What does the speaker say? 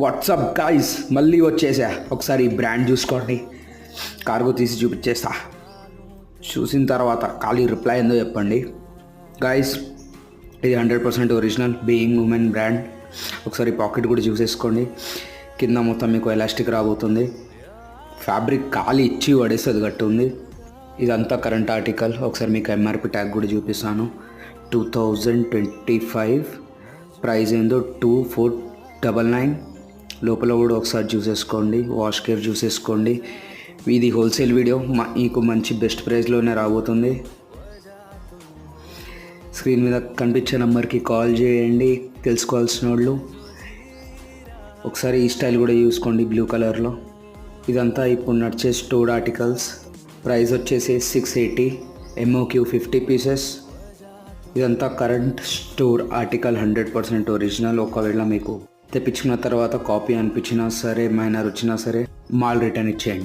WhatsApp guys, మళ్ళీ వచ్చేసా. ఒకసారి ఈ బ్రాండ్ చూసుకోండి. కార్గో తీసి చూపించేస్తా. చూసిన తర్వాత ఖాళీ రిప్లై ఏందో చెప్పండి. గాయ్స్, ఇది 100% ఒరిజినల్ బీయింగ్ ఉమెన్ బ్రాండ్. ఒకసారి పాకెట్ కూడా చూసేసుకోండి. కింద మొత్తం మీకు ఎలాస్టిక్ రాబోతుంది. ఫ్యాబ్రిక్ ఖాళీ ఇచ్చి పడేస్తుంది గట్టు ఉంది. ఇదంతా కరెంట్ ఆర్టికల్. ఒకసారి మీకు ఎంఆర్పి ట్యాగ్ కూడా చూపిస్తాను. 2025 ప్రైస్ ఏందో 2499. లోపల కూడా ఒకసారి చూసేసుకోండి. Wash care చూసేసుకోండి. ఇది హోల్సేల్ వీడియో, మీకు మంచి బెస్ట్ ప్రైస్లోనే రాబోతుంది. స్క్రీన్ మీద కనిపించే నెంబర్కి కాల్ చేయండి తెలుసుకోవాల్సిన వాళ్ళు. ఒకసారి ఈ స్టైల్ కూడా చూసుకోండి బ్లూ కలర్లో. ఇదంతా ఇప్పుడు నడిచే స్టోర్ ఆర్టికల్స్. ప్రైస్ వచ్చేసి 680, MOQ 50 పీసెస్. ఇదంతా కరెంట్ స్టోర్ ఆర్టికల్, 100% ఒరిజినల్. ఒకవేళ మీకు తెప్పించుకున్న తర్వాత కాపీ అనిపించినా సరే, మైనర్ వచ్చినా సరే, మాల్ రిటర్న్ ఇచ్చేయండి.